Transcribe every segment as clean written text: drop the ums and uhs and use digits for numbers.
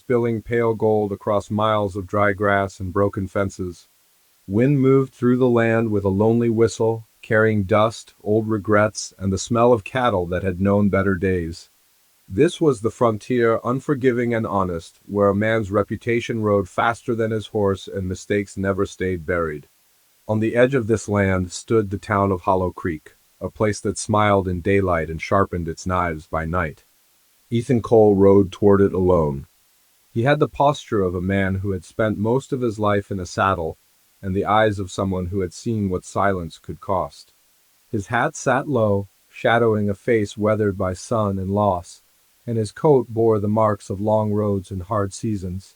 spilling pale gold across miles of dry grass and broken fences. Wind moved through the land with a lonely whistle, carrying dust, old regrets, and the smell of cattle that had known better days. This was the frontier, unforgiving and honest, where a man's reputation rode faster than his horse and mistakes never stayed buried. On the edge of this land stood the town of Hollow Creek, a place that smiled in daylight and sharpened its knives by night. Ethan Cole rode toward it alone. He had the posture of a man who had spent most of his life in a saddle, and the eyes of someone who had seen what silence could cost. His hat sat low, shadowing a face weathered by sun and loss, and his coat bore the marks of long roads and hard seasons.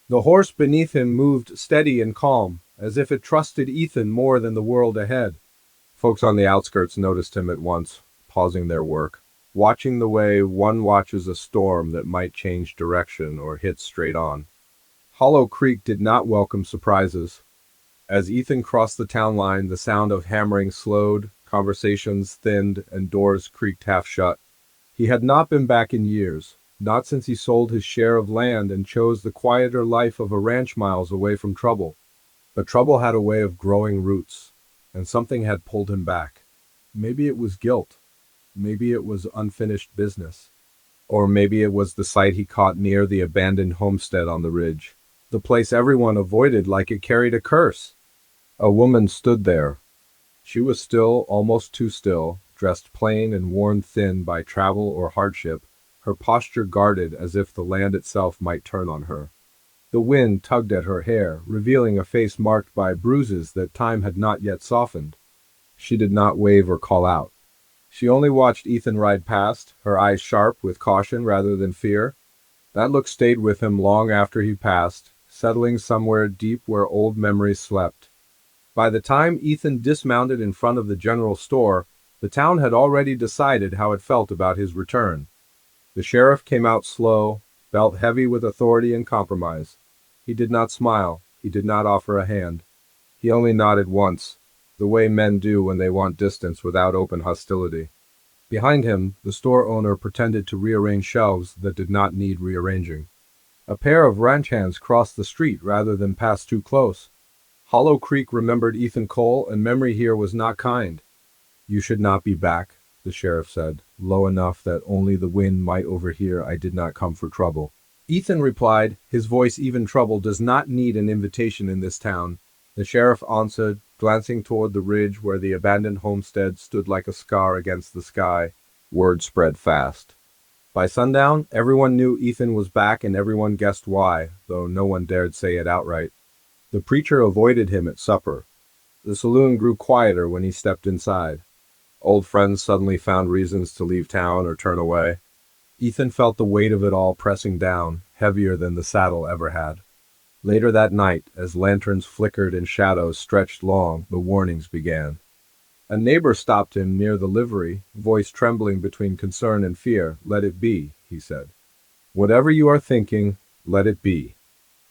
The horse beneath him moved steady and calm, as if it trusted Ethan more than the world ahead. Folks on the outskirts noticed him at once, pausing their work, watching the way one watches a storm that might change direction or hit straight on. Hollow Creek did not welcome surprises. As Ethan crossed the town line, the sound of hammering slowed, conversations thinned, and doors creaked half shut. He had not been back in years, not since he sold his share of land and chose the quieter life of a ranch miles away from trouble. But trouble had a way of growing roots, and something had pulled him back. Maybe it was guilt. Maybe it was unfinished business. Or maybe it was the sight he caught near the abandoned homestead on the ridge, the place everyone avoided like it carried a curse. A woman stood there. She was still, almost too still, dressed plain and worn thin by travel or hardship, her posture guarded as if the land itself might turn on her. The wind tugged at her hair, revealing a face marked by bruises that time had not yet softened. She did not wave or call out. She only watched Ethan ride past, her eyes sharp with caution rather than fear. That look stayed with him long after he passed, settling somewhere deep where old memories slept. By the time Ethan dismounted in front of the general store, the town had already decided how it felt about his return. The sheriff came out slow, belt heavy with authority and compromise. He did not smile. He did not offer a hand. He only nodded once, the way men do when they want distance without open hostility. Behind him, the store owner pretended to rearrange shelves that did not need rearranging. A pair of ranch hands crossed the street rather than pass too close. Hollow Creek remembered Ethan Cole, and memory here was not kind. "You should not be back," the sheriff said, low enough that only the wind might overhear. "I did not come for trouble." Ethan replied, his voice even trouble does not need an invitation in this town. The sheriff answered, glancing toward the ridge where the abandoned homestead stood like a scar against the sky. Word spread fast. By sundown, everyone knew Ethan was back and everyone guessed why, though no one dared say it outright. The preacher avoided him at supper. The saloon grew quieter when he stepped inside. Old friends suddenly found reasons to leave town or turn away. Ethan felt the weight of it all pressing down, heavier than the saddle ever had. Later that night, as lanterns flickered and shadows stretched long, the warnings began. A neighbor stopped him near the livery, voice trembling between concern and fear. "Let it be," he said. "Whatever you are thinking, let it be."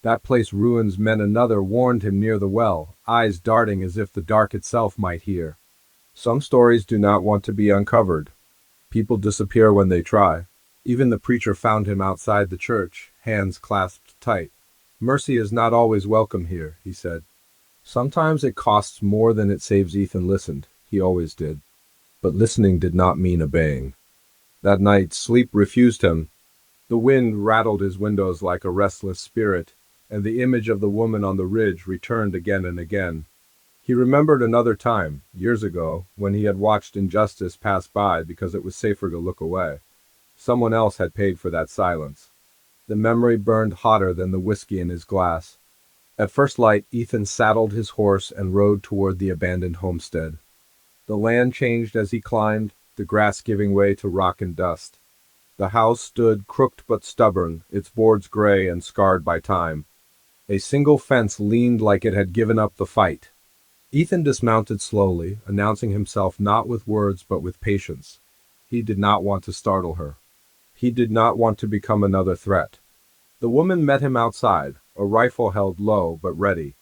"That place ruins men." Another warned him near the well, eyes darting as if the dark itself might hear. "Some stories do not want to be uncovered. People disappear when they try." Even the preacher found him outside the church, hands clasped tight. "Mercy is not always welcome here," he said. "Sometimes it costs more than it saves." Ethan listened. He always did. But listening did not mean obeying. That night, sleep refused him. The wind rattled his windows like a restless spirit, and the image of the woman on the ridge returned again and again. He remembered another time, years ago, when he had watched injustice pass by because it was safer to look away. Someone else had paid for that silence. The memory burned hotter than the whiskey in his glass. At first light, Ethan saddled his horse and rode toward the abandoned homestead. The land changed as he climbed, the grass giving way to rock and dust. The house stood crooked but stubborn, its boards gray and scarred by time. A single fence leaned like it had given up the fight. Ethan dismounted slowly, announcing himself not with words but with patience. He did not want to startle her. He did not want to become another threat. The woman met him outside, a rifle held low but ready.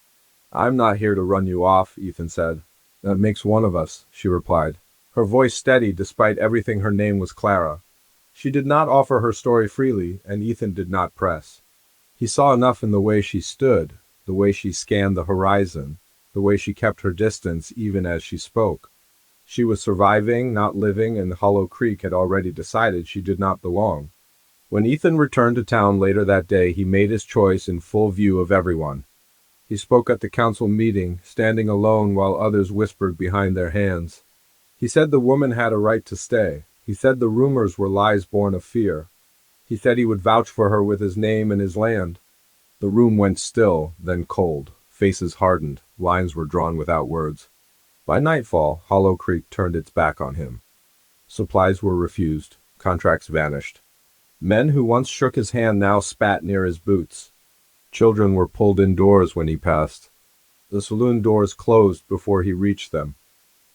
"I'm not here to run you off," Ethan said. "That makes one of us," she replied, her voice steady despite everything. Her name was Clara. She did not offer her story freely, and Ethan did not press. He saw enough in the way she stood, the way she scanned the horizon, the way she kept her distance even as she spoke. She was surviving, not living, and Hollow Creek had already decided she did not belong. When Ethan returned to town later that day, he made his choice in full view of everyone. He spoke at the council meeting, standing alone while others whispered behind their hands. He said the woman had a right to stay. He said the rumors were lies born of fear. He said he would vouch for her with his name and his land. The room went still, then cold. Faces hardened. Lines were drawn without words. By nightfall, Hollow Creek turned its back on him. Supplies were refused. Contracts vanished. Men who once shook his hand now spat near his boots. Children were pulled indoors when he passed. The saloon doors closed before he reached them.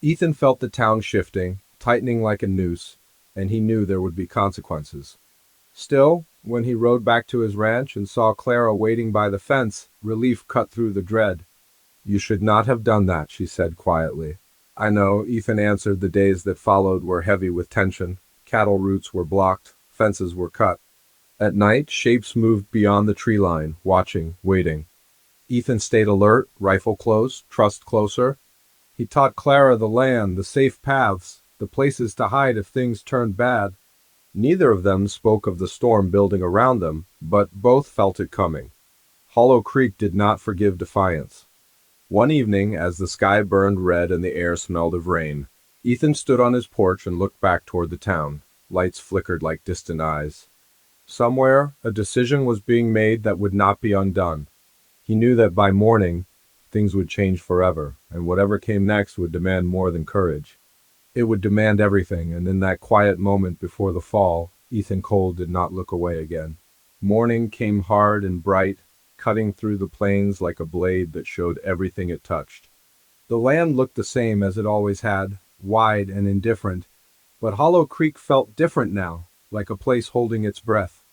Ethan felt the town shifting, tightening like a noose, and he knew there would be consequences. Still, when he rode back to his ranch and saw Clara waiting by the fence, relief cut through the dread. "You should not have done that," she said quietly. "I know," Ethan answered. The days that followed were heavy with tension. Cattle routes were blocked, fences were cut. At night, shapes moved beyond the tree line, watching, waiting. Ethan stayed alert, rifle close, trust closer. He taught Clara the land, the safe paths, the places to hide if things turned bad. Neither of them spoke of the storm building around them, but both felt it coming. Hollow Creek did not forgive defiance. One evening, as the sky burned red and the air smelled of rain, Ethan stood on his porch and looked back toward the town. Lights flickered like distant eyes. Somewhere, a decision was being made that would not be undone. He knew that by morning, things would change forever, and whatever came next would demand more than courage. It would demand everything, and in that quiet moment before the fall, Ethan Cole did not look away again. Morning came hard and bright, cutting through the plains like a blade that showed everything it touched. The land looked the same as it always had, wide and indifferent, but Hollow Creek felt different now, like a place holding its breath.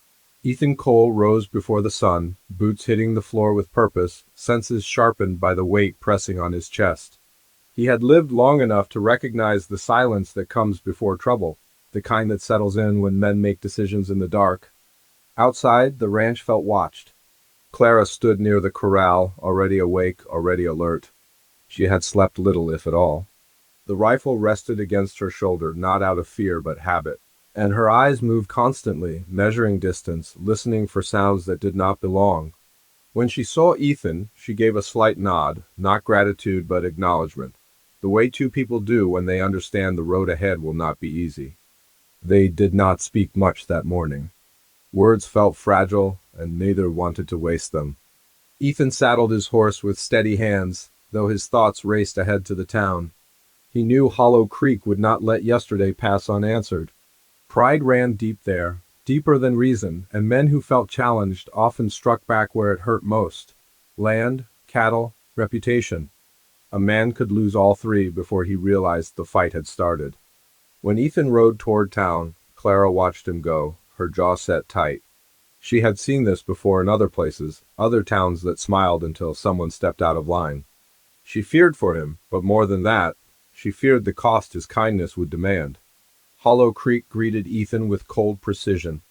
Ethan Cole rose before the sun, boots hitting the floor with purpose, senses sharpened by the weight pressing on his chest. He had lived long enough to recognize the silence that comes before trouble, the kind that settles in when men make decisions in the dark. Outside, the ranch felt watched. Clara stood near the corral, already awake, already alert. She had slept little, if at all. The rifle rested against her shoulder, not out of fear but habit, and her eyes moved constantly, measuring distance, listening for sounds that did not belong. When she saw Ethan, she gave a slight nod, not gratitude but acknowledgement, the way two people do when they understand the road ahead will not be easy. They did not speak much that morning. Words felt fragile, and neither wanted to waste them. Ethan saddled his horse with steady hands, though his thoughts raced ahead to the town. He knew Hollow Creek would not let yesterday pass unanswered. Pride ran deep there, deeper than reason, and men who felt challenged often struck back where it hurt most. Land, cattle, reputation. A man could lose all three before he realized the fight had started. When Ethan rode toward town, Clara watched him go, her jaw set tight. She had seen this before in other places, other towns that smiled until someone stepped out of line. She feared for him, but more than that, she feared the cost his kindness would demand. Hollow Creek greeted Ethan with cold precision.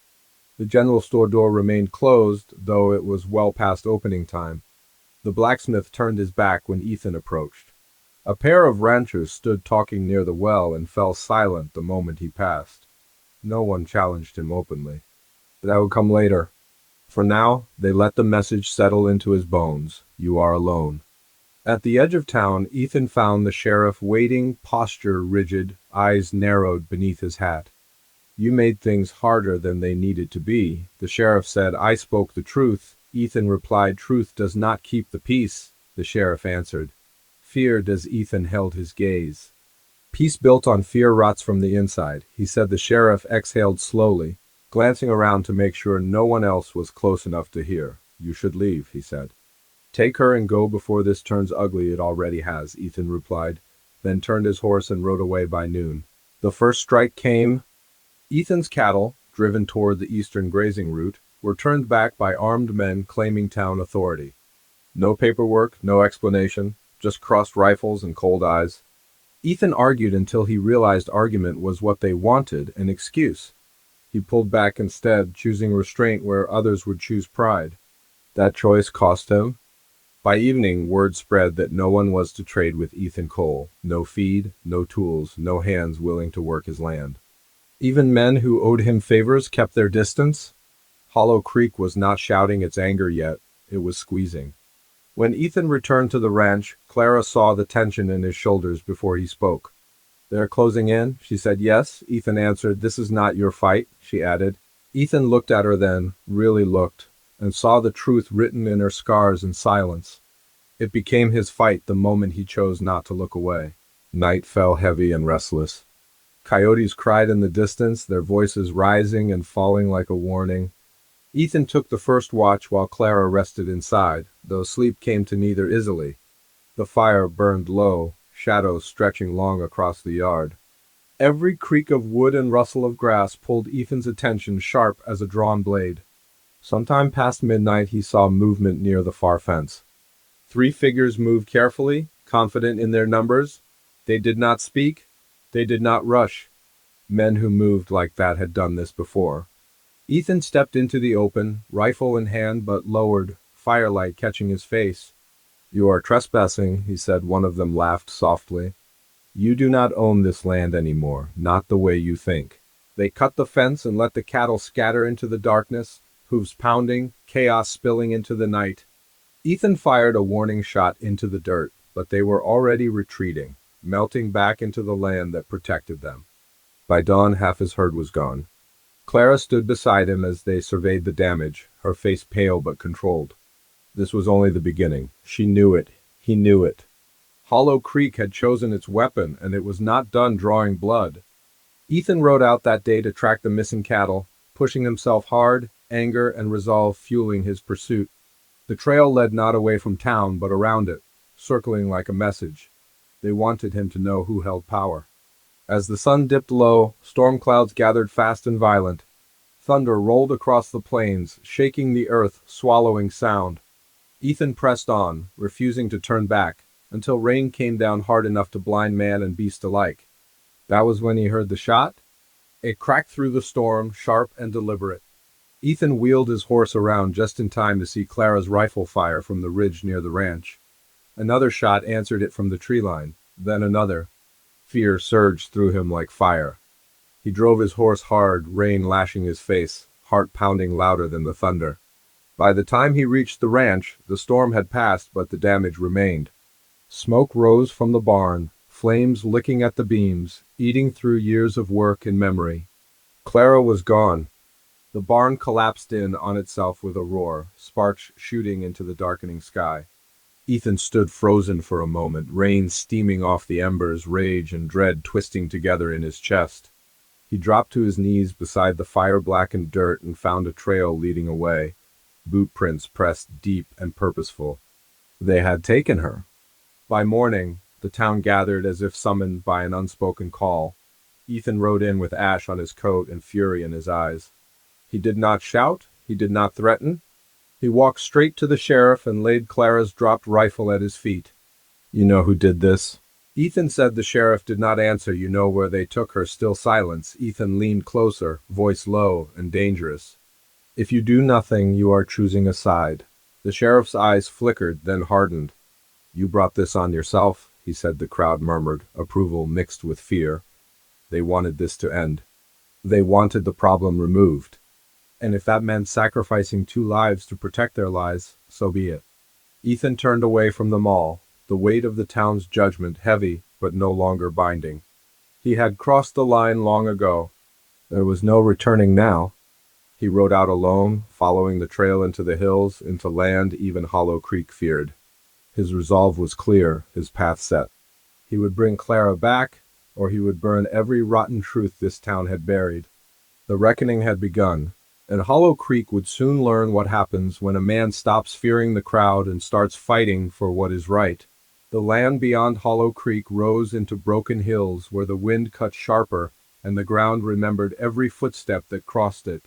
The general store door remained closed, though it was well past opening time. The blacksmith turned his back when Ethan approached. A pair of ranchers stood talking near the well and fell silent the moment he passed. No one challenged him openly. That would come later. For now, they let the message settle into his bones. You are alone. At the edge of town, Ethan found the sheriff waiting, posture rigid, eyes narrowed beneath his hat. You made things harder than they needed to be. The sheriff said, I spoke the truth. Ethan replied, truth does not keep the peace. The sheriff answered. Feared as Ethan held his gaze. Peace built on fear rots from the inside, he said. The sheriff exhaled slowly, glancing around to make sure no one else was close enough to hear. You should leave, he said. Take her and go before this turns ugly. It already has, Ethan replied, then turned his horse and rode away by noon. The first strike came. Ethan's cattle, driven toward the eastern grazing route, were turned back by armed men claiming town authority. No paperwork, no explanation, just crossed rifles and cold eyes. Ethan argued until he realized argument was what they wanted, an excuse. He pulled back instead, choosing restraint where others would choose pride. That choice cost him. By evening, word spread that no one was to trade with Ethan Cole. No feed, no tools, no hands willing to work his land. Even men who owed him favors kept their distance. Hollow Creek was not shouting its anger yet, it was squeezing. When Ethan returned to the ranch, Clara saw the tension in his shoulders before he spoke. "They're closing in?" She said. "Yes," Ethan answered. "This is not your fight," she added. Ethan looked at her then, really looked, and saw the truth written in her scars and silence. It became his fight the moment he chose not to look away. Night fell heavy and restless. Coyotes cried in the distance, their voices rising and falling like a warning. Ethan took the first watch while Clara rested inside, though sleep came to neither easily. The fire burned low, shadows stretching long across the yard. Every creak of wood and rustle of grass pulled Ethan's attention sharp as a drawn blade. Sometime past midnight he saw movement near the far fence. 3 figures moved carefully, confident in their numbers. They did not speak. They did not rush. Men who moved like that had done this before. Ethan stepped into the open, rifle in hand but lowered, firelight catching his face. "You are trespassing," he said. One of them laughed softly. "You do not own this land anymore, not the way you think." They cut the fence and let the cattle scatter into the darkness, hooves pounding, chaos spilling into the night. Ethan fired a warning shot into the dirt, but they were already retreating, melting back into the land that protected them. By dawn, half his herd was gone. Clara stood beside him as they surveyed the damage, her face pale but controlled. This was only the beginning. She knew it. He knew it. Hollow Creek had chosen its weapon, and it was not done drawing blood. Ethan rode out that day to track the missing cattle, pushing himself hard, anger and resolve fueling his pursuit. The trail led not away from town, but around it, circling like a message. They wanted him to know who held power. As the sun dipped low, storm clouds gathered fast and violent. Thunder rolled across the plains, shaking the earth, swallowing sound. Ethan pressed on, refusing to turn back, until rain came down hard enough to blind man and beast alike. That was when he heard the shot. It cracked through the storm, sharp and deliberate. Ethan wheeled his horse around just in time to see Clara's rifle fire from the ridge near the ranch. Another shot answered it from the tree line, then another. Fear surged through him like fire. He drove his horse hard, rain lashing his face, heart pounding louder than the thunder. By the time he reached the ranch, the storm had passed, but the damage remained. Smoke rose from the barn, flames licking at the beams, eating through years of work and memory. Clara was gone. The barn collapsed in on itself with a roar, sparks shooting into the darkening sky. Ethan stood frozen for a moment, rain steaming off the embers, rage and dread twisting together in his chest. He dropped to his knees beside the fire-blackened dirt and found a trail leading away, boot prints pressed deep and purposeful. They had taken her. By morning, the town gathered as if summoned by an unspoken call. Ethan rode in with ash on his coat and fury in his eyes. He did not shout, he did not threaten. He walked straight to the sheriff and laid Clara's dropped rifle at his feet. "You know who did this?" Ethan said. The sheriff did not answer. "You know where they took her?" Still silence. Ethan leaned closer, voice low and dangerous. "If you do nothing, you are choosing a side." The sheriff's eyes flickered, then hardened. "You brought this on yourself," he said. The crowd murmured, approval mixed with fear. They wanted this to end. They wanted the problem removed. And if that meant sacrificing 2 lives to protect their lives, so be it. Ethan turned away from them all, the weight of the town's judgment heavy but no longer binding. He had crossed the line long ago. There was no returning now. He rode out alone, following the trail into the hills, into land even Hollow Creek feared. His resolve was clear, his path set. He would bring Clara back, or he would burn every rotten truth this town had buried. The reckoning had begun, and Hollow Creek would soon learn what happens when a man stops fearing the crowd and starts fighting for what is right. The land beyond Hollow Creek rose into broken hills where the wind cut sharper and the ground remembered every footstep that crossed it.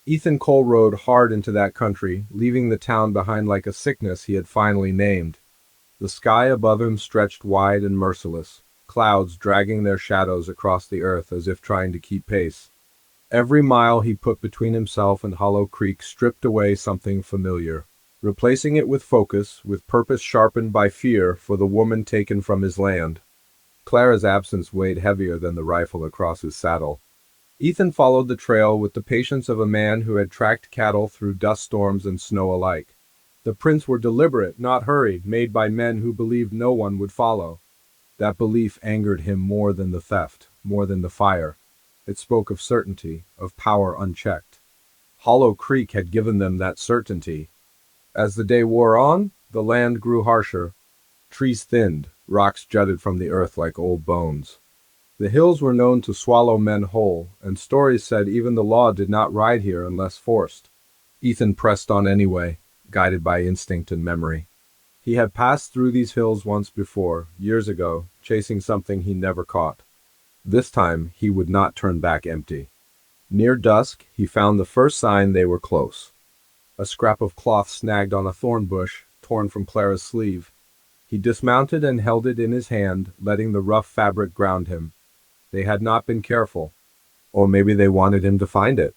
Ethan Cole rode hard into that country, leaving the town behind like a sickness he had finally named. The sky above him stretched wide and merciless, clouds dragging their shadows across the earth as if trying to keep pace. Every mile he put between himself and Hollow Creek stripped away something familiar. replacing it with focus, with purpose sharpened by fear for the woman taken from his land. Clara's absence weighed heavier than the rifle across his saddle. Ethan followed the trail with the patience of a man who had tracked cattle through dust storms and snow alike. The prints were deliberate, not hurried, made by men who believed no one would follow. That belief angered him more than the theft, more than the fire. It spoke of certainty, of power unchecked. Hollow Creek had given them that certainty. As the day wore on, the land grew harsher. Trees thinned, rocks jutted from the earth like old bones. The hills were known to swallow men whole, and stories said even the law did not ride here unless forced. Ethan pressed on anyway, guided by instinct and memory. He had passed through these hills once before, years ago, chasing something he never caught. This time, he would not turn back empty. Near dusk, he found the first sign they were close. A scrap of cloth snagged on a thorn bush, torn from Clara's sleeve. He dismounted and held it in his hand, letting the rough fabric ground him. They had not been careful. Or maybe they wanted him to find it.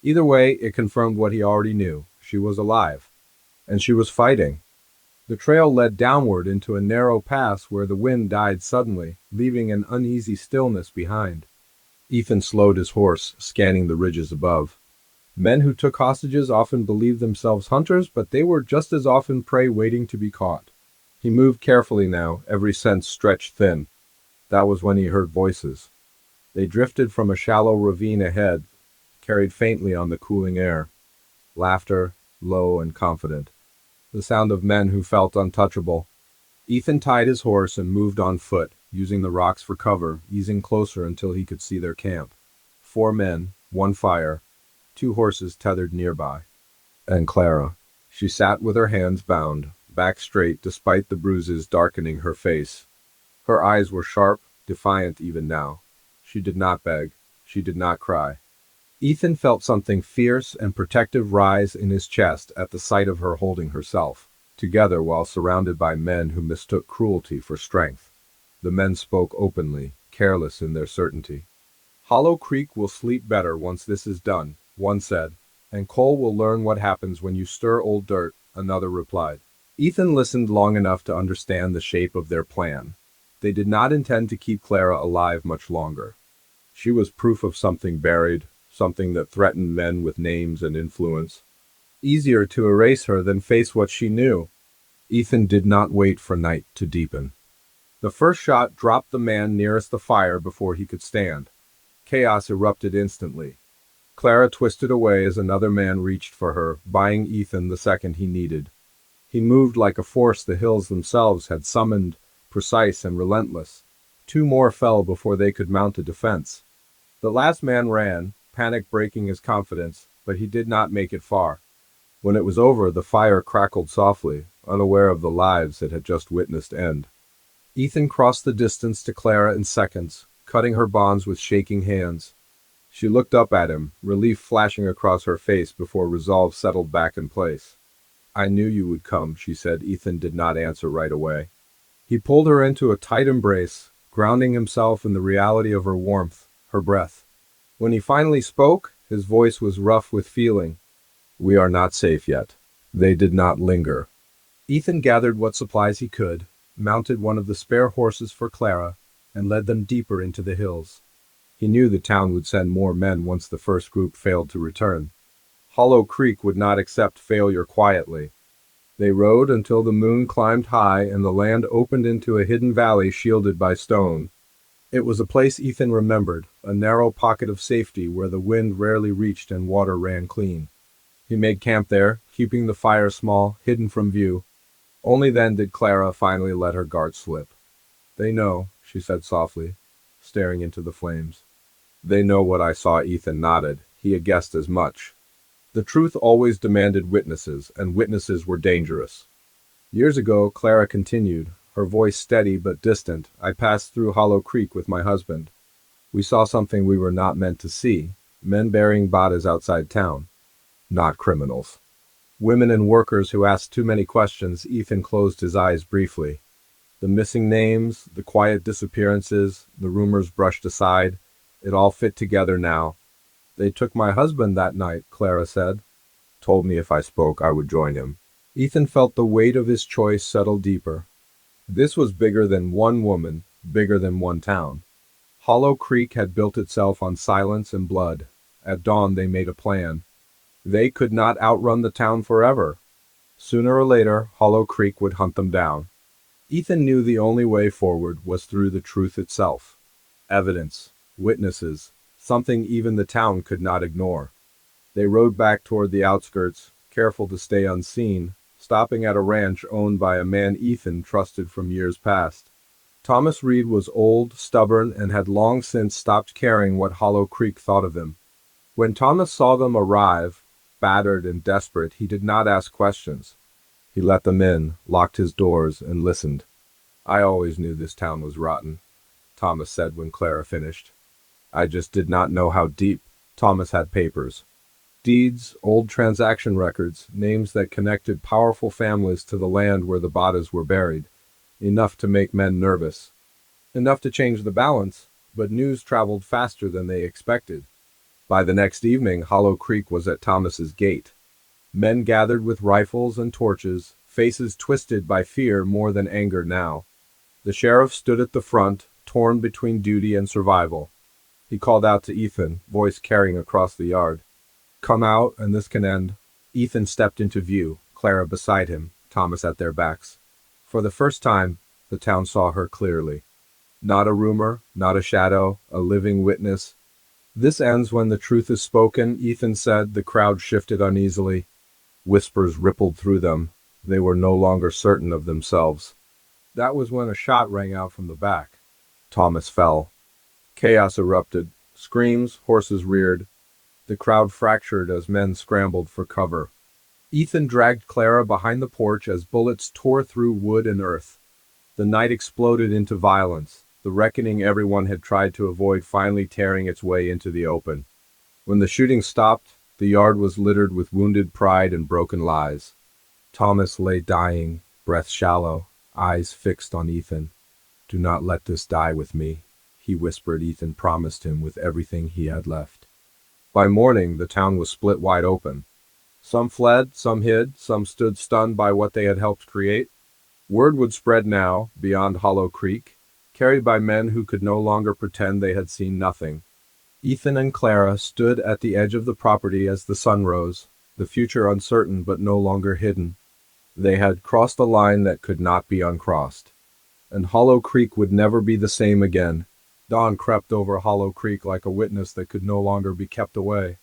Either way, it confirmed what he already knew. She was alive. And she was fighting. The trail led downward into a narrow pass where the wind died suddenly, leaving an uneasy stillness behind. Ethan slowed his horse, scanning the ridges above. Men who took hostages often believed themselves hunters, but they were just as often prey waiting to be caught. He moved carefully now, every sense stretched thin. That was when he heard voices. They drifted from a shallow ravine ahead, carried faintly on the cooling air. Laughter, low and confident. The sound of men who felt untouchable. Ethan tied his horse and moved on foot, using the rocks for cover, easing closer until he could see their camp. 4 men, 1 fire, 2 horses tethered nearby. And Clara. She sat with her hands bound, back straight despite the bruises darkening her face. Her eyes were sharp, defiant even now. She did not beg. She did not cry. Ethan felt something fierce and protective rise in his chest at the sight of her holding herself, together while surrounded by men who mistook cruelty for strength. The men spoke openly, careless in their certainty. Hollow Creek will sleep better once this is done, one said, and Cole will learn what happens when you stir old dirt, another replied. Ethan listened long enough to understand the shape of their plan. They did not intend to keep Clara alive much longer. She was proof of something buried, something that threatened men with names and influence. Easier to erase her than face what she knew. Ethan did not wait for night to deepen. The first shot dropped the man nearest the fire before he could stand. Chaos erupted instantly. Clara twisted away as another man reached for her, buying Ethan the second he needed. He moved like a force the hills themselves had summoned, precise and relentless. 2 more fell before they could mount a defense. The last man ran, panic breaking his confidence, but he did not make it far. When it was over, the fire crackled softly, unaware of the lives it had just witnessed end. Ethan crossed the distance to Clara in seconds, cutting her bonds with shaking hands. She looked up at him, relief flashing across her face before resolve settled back in place. I knew you would come, she said. Ethan did not answer right away. He pulled her into a tight embrace, grounding himself in the reality of her warmth, her breath. When he finally spoke, his voice was rough with feeling. We are not safe yet. They did not linger. Ethan gathered what supplies he could, mounted one of the spare horses for Clara, and led them deeper into the hills. He knew the town would send more men once the first group failed to return. Hollow Creek would not accept failure quietly. They rode until the moon climbed high and the land opened into a hidden valley shielded by stone. It was a place Ethan remembered, a narrow pocket of safety where the wind rarely reached and water ran clean. He made camp there, keeping the fire small, hidden from view. Only then did Clara finally let her guard slip. They know, she said softly, staring into the flames. They know what I saw. Ethan nodded. He had guessed as much. The truth always demanded witnesses, and witnesses were dangerous. Years ago, Clara continued, her voice steady but distant, I passed through Hollow Creek with my husband. We saw something we were not meant to see, men burying bodies outside town. Not criminals. Women and workers who asked too many questions. Ethan closed his eyes briefly. The missing names, the quiet disappearances, the rumors brushed aside, it all fit together now. They took my husband that night, Clara said. Told me if I spoke I would join him. Ethan felt the weight of his choice settle deeper. This was bigger than one woman, bigger than one town. Hollow Creek had built itself on silence and blood. At dawn they made a plan. They could not outrun the town forever. Sooner or later, Hollow Creek would hunt them down. Ethan knew the only way forward was through the truth itself. Evidence, witnesses, something even the town could not ignore. They rode back toward the outskirts, careful to stay unseen, stopping at a ranch owned by a man Ethan trusted from years past. Thomas Reed was old, stubborn, and had long since stopped caring what Hollow Creek thought of him. When Thomas saw them arrive, battered and desperate, he did not ask questions. He let them in, locked his doors, and listened. "I always knew this town was rotten," Thomas said when Clara finished. "I just did not know how deep." Thomas had papers. Deeds, old transaction records, names that connected powerful families to the land where the bodies were buried. Enough to make men nervous. Enough to change the balance, but news traveled faster than they expected. By the next evening, Hollow Creek was at Thomas's gate. Men gathered with rifles and torches, faces twisted by fear more than anger now. The sheriff stood at the front, torn between duty and survival. He called out to Ethan, voice carrying across the yard. "Come out, and this can end." Ethan stepped into view, Clara beside him, Thomas at their backs. For the first time, the town saw her clearly. Not a rumor, not a shadow, a living witness. "This ends when the truth is spoken," Ethan said. The crowd shifted uneasily. Whispers rippled through them. They were no longer certain of themselves. That was when a shot rang out from the back. Thomas fell. Chaos erupted. Screams, horses reared. The crowd fractured as men scrambled for cover. Ethan dragged Clara behind the porch as bullets tore through wood and earth. The night exploded into violence, the reckoning everyone had tried to avoid finally tearing its way into the open. When the shooting stopped, the yard was littered with wounded pride and broken lies. Thomas lay dying, breath shallow, eyes fixed on Ethan. "Do not let this die with me," he whispered. Ethan promised him with everything he had left. By morning, the town was split wide open. Some fled, some hid, some stood stunned by what they had helped create. Word would spread now, beyond Hollow Creek, carried by men who could no longer pretend they had seen nothing. Ethan and Clara stood at the edge of the property as the sun rose, the future uncertain but no longer hidden. They had crossed a line that could not be uncrossed. And Hollow Creek would never be the same again. Dawn crept over Hollow Creek like a witness that could no longer be kept away.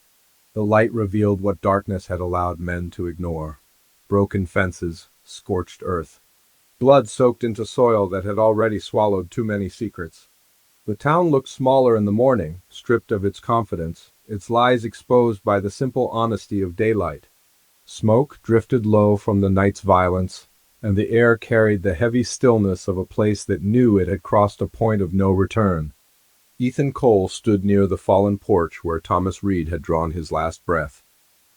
The light revealed what darkness had allowed men to ignore. Broken fences, scorched earth. Blood soaked into soil that had already swallowed too many secrets. The town looked smaller in the morning, stripped of its confidence, its lies exposed by the simple honesty of daylight. Smoke drifted low from the night's violence, and the air carried the heavy stillness of a place that knew it had crossed a point of no return. Ethan Cole stood near the fallen porch where Thomas Reed had drawn his last breath.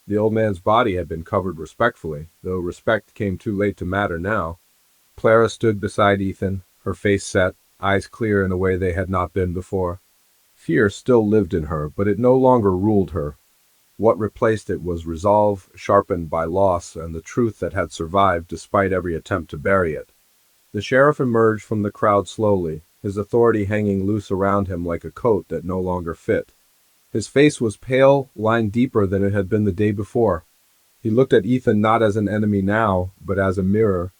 The old man's body had been covered respectfully, though respect came too late to matter now. Clara stood beside Ethan, her face set, eyes clear in a way they had not been before. Fear still lived in her, but it no longer ruled her. What replaced it was resolve, sharpened by loss and the truth that had survived despite every attempt to bury it. The sheriff emerged from the crowd slowly, his authority hanging loose around him like a coat that no longer fit. His face was pale, lined deeper than it had been the day before. He looked at Ethan not as an enemy now, but as a mirror.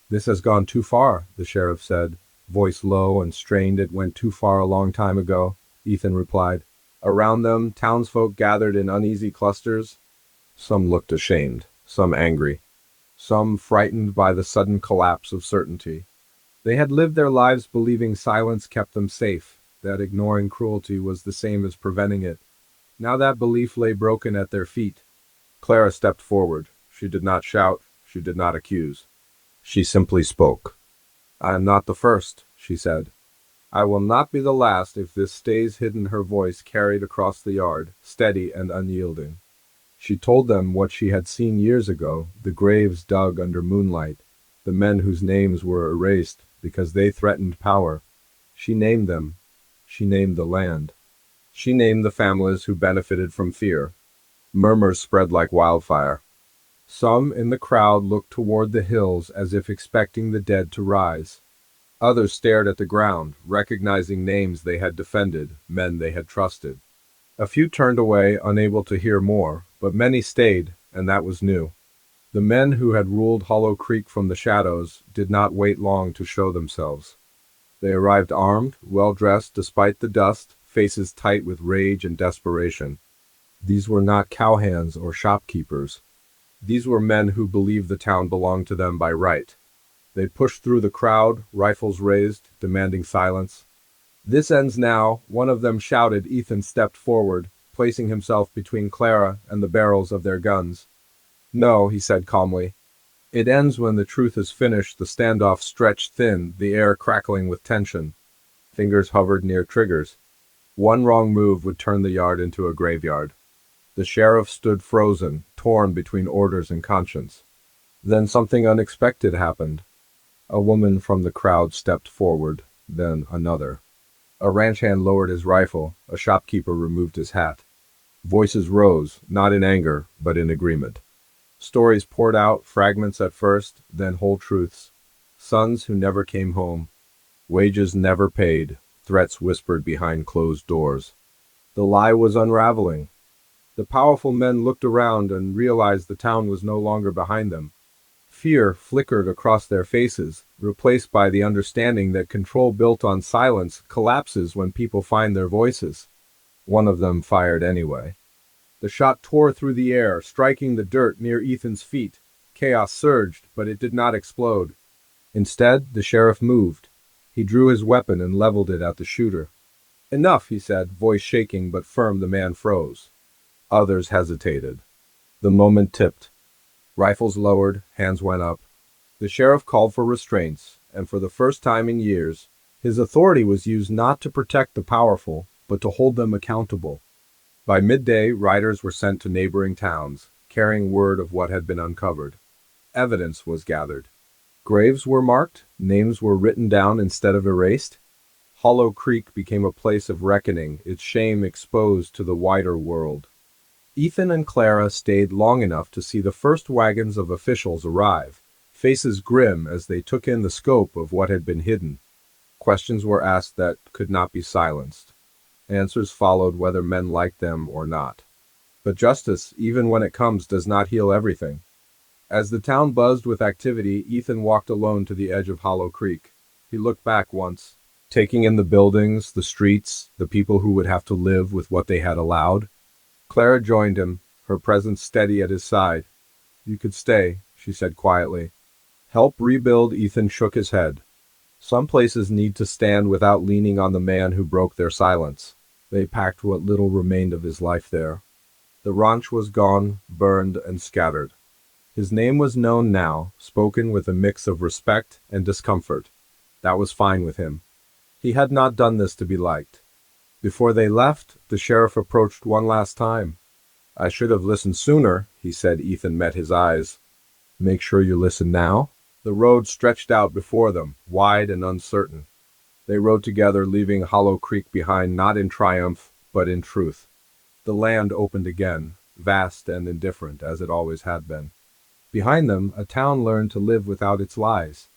"This has gone too far," the sheriff said, voice low and strained. "It went too far a long time ago," Ethan replied. Around them, townsfolk gathered in uneasy clusters. Some looked ashamed, some angry, some frightened by the sudden collapse of certainty. They had lived their lives believing silence kept them safe, that ignoring cruelty was the same as preventing it. Now that belief lay broken at their feet. Clara stepped forward. She did not shout. She did not accuse. She simply spoke. "I am not the first," she said. "I will not be the last if this stays hidden." Her voice carried across the yard, steady and unyielding. She told them what she had seen years ago, the graves dug under moonlight, the men whose names were erased because they threatened power. She named them. She named the land. She named the families who benefited from fear. Murmurs spread like wildfire. Some in the crowd looked toward the hills as if expecting the dead to rise. Others stared at the ground, recognizing names they had defended, men they had trusted. A few turned away, unable to hear more, but many stayed, and that was new. The men who had ruled Hollow Creek from the shadows did not wait long to show themselves. They arrived armed, well-dressed despite the dust, faces tight with rage and desperation. These were not cowhands or shopkeepers. These were men who believed the town belonged to them by right. They pushed through the crowd, rifles raised, demanding silence. "This ends now," one of them shouted. Ethan stepped forward, placing himself between Clara and the barrels of their guns. "No," he said calmly. "It ends when the truth is finished." The standoff stretched thin, the air crackling with tension. Fingers hovered near triggers. One wrong move would turn the yard into a graveyard. The sheriff stood frozen, torn between orders and conscience. Then something unexpected happened. A woman from the crowd stepped forward, then another. A ranch hand lowered his rifle, a shopkeeper removed his hat. Voices rose, not in anger, but in agreement. Stories poured out, fragments at first, then whole truths. Sons who never came home. Wages never paid, threats whispered behind closed doors. The lie was unraveling. The powerful men looked around and realized the town was no longer behind them. Fear flickered across their faces, replaced by the understanding that control built on silence collapses when people find their voices. One of them fired anyway. The shot tore through the air, striking the dirt near Ethan's feet. Chaos surged, but it did not explode. Instead, the sheriff moved. He drew his weapon and leveled it at the shooter. "Enough," he said, voice shaking but firm. The man froze. Others hesitated. The moment tipped. Rifles lowered, hands went up. The sheriff called for restraints, and for the first time in years, his authority was used not to protect the powerful, but to hold them accountable. By midday, riders were sent to neighboring towns, carrying word of what had been uncovered. Evidence was gathered. Graves were marked, names were written down instead of erased. Hollow Creek became a place of reckoning, its shame exposed to the wider world. Ethan and Clara stayed long enough to see the first wagons of officials arrive, faces grim as they took in the scope of what had been hidden. Questions were asked that could not be silenced. Answers followed whether men liked them or not. But justice, even when it comes, does not heal everything. As the town buzzed with activity, Ethan walked alone to the edge of Hollow Creek. He looked back once, taking in the buildings, the streets, the people who would have to live with what they had allowed. Clara joined him, her presence steady at his side. "You could stay," she said quietly. "Help rebuild." Ethan shook his head. "Some places need to stand without leaning on the man who broke their silence." They packed what little remained of his life there. The ranch was gone, burned, and scattered. His name was known now, spoken with a mix of respect and discomfort. That was fine with him. He had not done this to be liked. Before they left, the sheriff approached one last time. "I should have listened sooner," he said. Ethan met his eyes. "Make sure you listen now." The road stretched out before them, wide and uncertain. They rode together, leaving Hollow Creek behind, not in triumph, but in truth. The land opened again, vast and indifferent, as it always had been. Behind them, a town learned to live without its lies.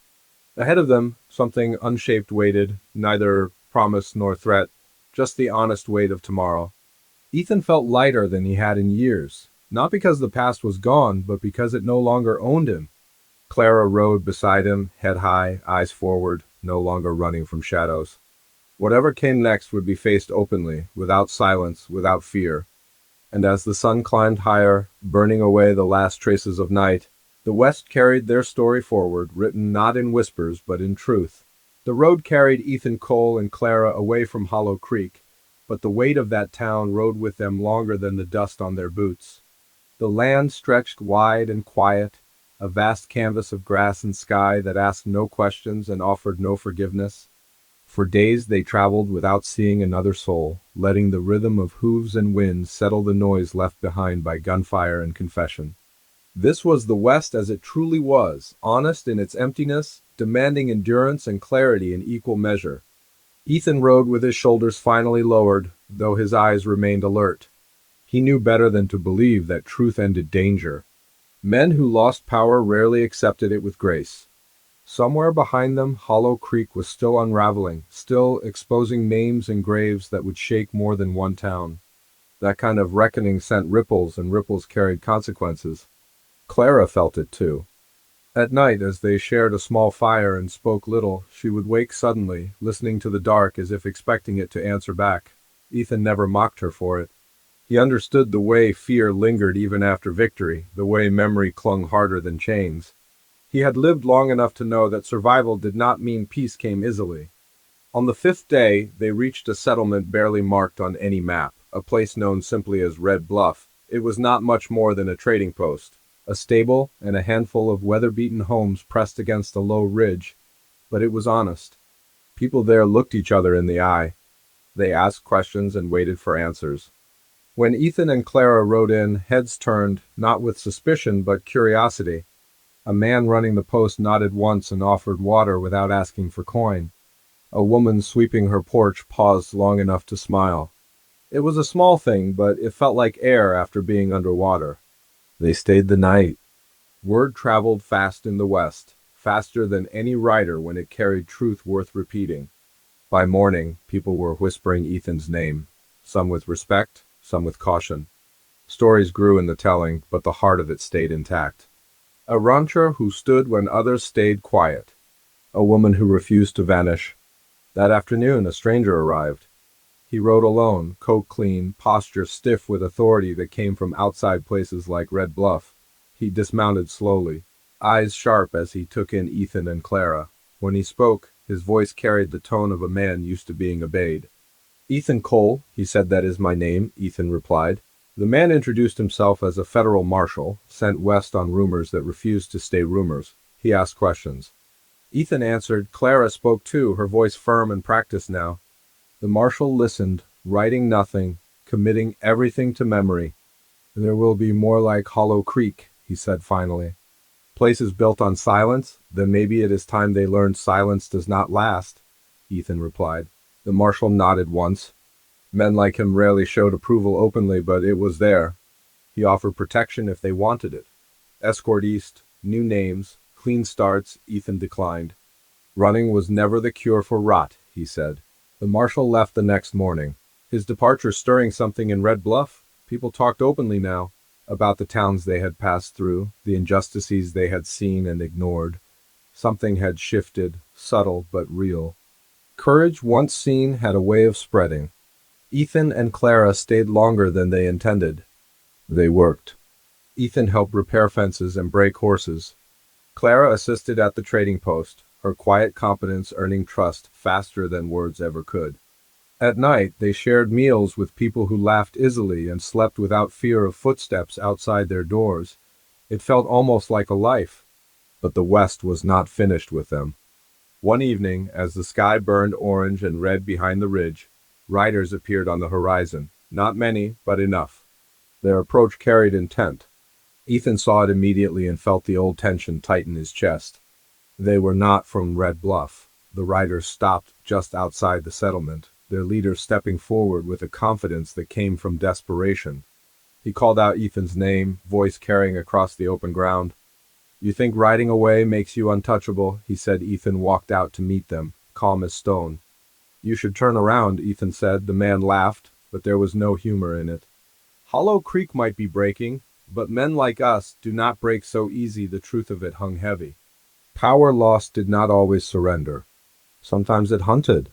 Ahead of them, something unshaped waited, neither promise nor threat, just the honest weight of tomorrow. Ethan felt lighter than he had in years, not because the past was gone, but because it no longer owned him. Clara rode beside him, head high, eyes forward, no longer running from shadows. Whatever came next would be faced openly, without silence, without fear. And as the sun climbed higher, burning away the last traces of night, the West carried their story forward, written not in whispers, but in truth. The road carried Ethan Cole and Clara away from Hollow Creek, but the weight of that town rode with them longer than the dust on their boots. The land stretched wide and quiet, a vast canvas of grass and sky that asked no questions and offered no forgiveness. For days they traveled without seeing another soul, letting the rhythm of hooves and wind settle the noise left behind by gunfire and confession. This was the West as it truly was, honest in its emptiness, demanding endurance and clarity in equal measure. Ethan rode with his shoulders finally lowered, though his eyes remained alert. He knew better than to believe that truth ended danger. Men who lost power rarely accepted it with grace. Somewhere behind them, Hollow Creek was still unraveling, still exposing names and graves that would shake more than one town. That kind of reckoning sent ripples, and ripples carried consequences. Clara felt it too. At night, as they shared a small fire and spoke little, she would wake suddenly, listening to the dark as if expecting it to answer back. Ethan never mocked her for it. He understood the way fear lingered even after victory, the way memory clung harder than chains. He had lived long enough to know that survival did not mean peace came easily. On the fifth day, they reached a settlement barely marked on any map, a place known simply as Red Bluff. It was not much more than a trading post, a stable and a handful of weather-beaten homes pressed against a low ridge, but it was honest. People there looked each other in the eye. They asked questions and waited for answers. When Ethan and Clara rode in, heads turned, not with suspicion but curiosity. A man running the post nodded once and offered water without asking for coin. A woman sweeping her porch paused long enough to smile. It was a small thing, but it felt like air after being underwater. They stayed the night. Word traveled fast in the West, faster than any writer when it carried truth worth repeating. By morning, people were whispering Ethan's name, some with respect, some with caution. Stories grew in the telling, but the heart of it stayed intact. A rancher who stood when others stayed quiet. A woman who refused to vanish. That afternoon, a stranger arrived. He rode alone, coat clean, posture stiff with authority that came from outside places like Red Bluff. He dismounted slowly, eyes sharp as he took in Ethan and Clara. When he spoke, his voice carried the tone of a man used to being obeyed. "Ethan Cole, he said, that is my name," Ethan replied. The man introduced himself as a federal marshal, sent west on rumors that refused to stay rumors. He asked questions. Ethan answered. Clara spoke too, her voice firm and practiced now. The marshal listened, writing nothing, committing everything to memory. "There will be more like Hollow Creek," he said finally. "Places built on silence? Then maybe it is time they learned silence does not last," Ethan replied. The marshal nodded once. Men like him rarely showed approval openly, but it was there. He offered protection if they wanted it. Escort east, new names, clean starts, Ethan declined. Running was never the cure for rot, he said. The marshal left the next morning. His departure stirring something in Red Bluff. People talked openly now about the towns they had passed through, the injustices they had seen and ignored. Something had shifted, subtle but real. Courage once seen had a way of spreading. Ethan and Clara stayed longer than they intended. They worked. Ethan helped repair fences and break horses. Clara assisted at the trading post, her quiet competence earning trust faster than words ever could. At night, they shared meals with people who laughed easily and slept without fear of footsteps outside their doors. It felt almost like a life. But the West was not finished with them. One evening, as the sky burned orange and red behind the ridge, riders appeared on the horizon. Not many, but enough. Their approach carried intent. Ethan saw it immediately and felt the old tension tighten his chest. They were not from Red Bluff. The riders stopped just outside the settlement, their leader stepping forward with a confidence that came from desperation. He called out Ethan's name, voice carrying across the open ground. "You think riding away makes you untouchable?" he said. Ethan walked out to meet them, calm as stone. "You should turn around," Ethan said. The man laughed, but there was no humor in it. "Hollow Creek might be breaking, but men like us do not break so easy." The truth of it hung heavy. Power lost did not always surrender. Sometimes it hunted.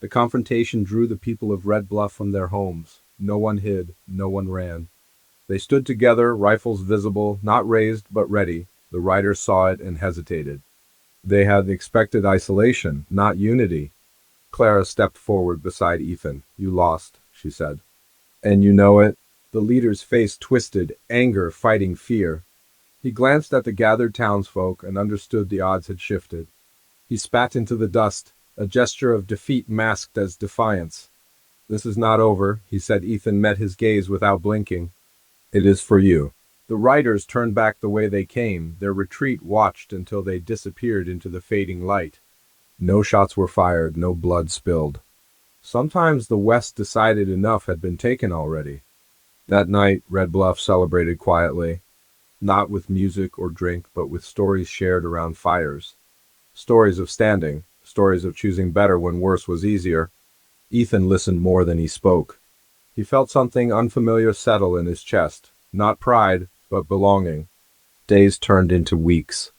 The confrontation drew the people of Red Bluff from their homes. No one hid, no one ran. They stood together, rifles visible, not raised but ready. The riders saw it and hesitated. They had expected isolation, not unity. Clara stepped forward beside Ethan. "You lost," she said. "And you know it?" The leader's face twisted, anger fighting fear. He glanced at the gathered townsfolk and understood the odds had shifted. He spat into the dust, a gesture of defeat masked as defiance. "This is not over," he said. Ethan met his gaze without blinking. "It is for you." The riders turned back the way they came, their retreat watched until they disappeared into the fading light. No shots were fired, no blood spilled. Sometimes the West decided enough had been taken already. That night, Red Bluff celebrated quietly. not with music or drink, but with stories shared around fires. Stories of standing, stories of choosing better when worse was easier. Ethan listened more than he spoke. He felt something unfamiliar settle in his chest, not pride, but belonging. Days turned into weeks.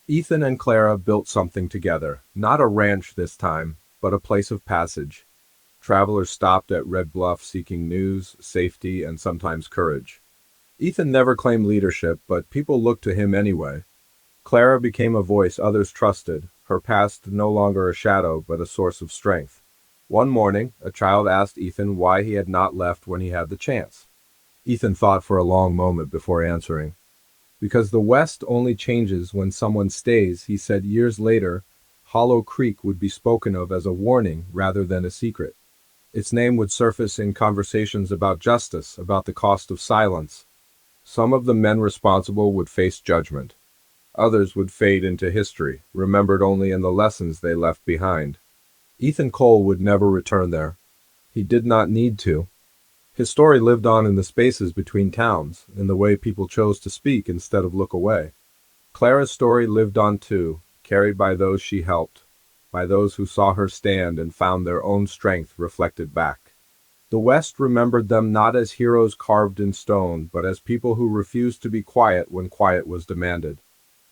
Ethan and Clara built something together, not a ranch this time, but a place of passage. Travelers stopped at Red Bluff seeking news, safety, and sometimes courage. Ethan never claimed leadership, but people looked to him anyway. Clara became a voice others trusted, her past no longer a shadow but a source of strength. One morning, a child asked Ethan why he had not left when he had the chance. Ethan thought for a long moment before answering. Because the West only changes when someone stays, he said years later, Hollow Creek would be spoken of as a warning rather than a secret. Its name would surface in conversations about justice, about the cost of silence. Some of the men responsible would face judgment. Others would fade into history, remembered only in the lessons they left behind. Ethan Cole would never return there. He did not need to. His story lived on in the spaces between towns, in the way people chose to speak instead of look away. Clara's story lived on too, carried by those she helped, by those who saw her stand and found their own strength reflected back. The West remembered them not as heroes carved in stone, but as people who refused to be quiet when quiet was demanded.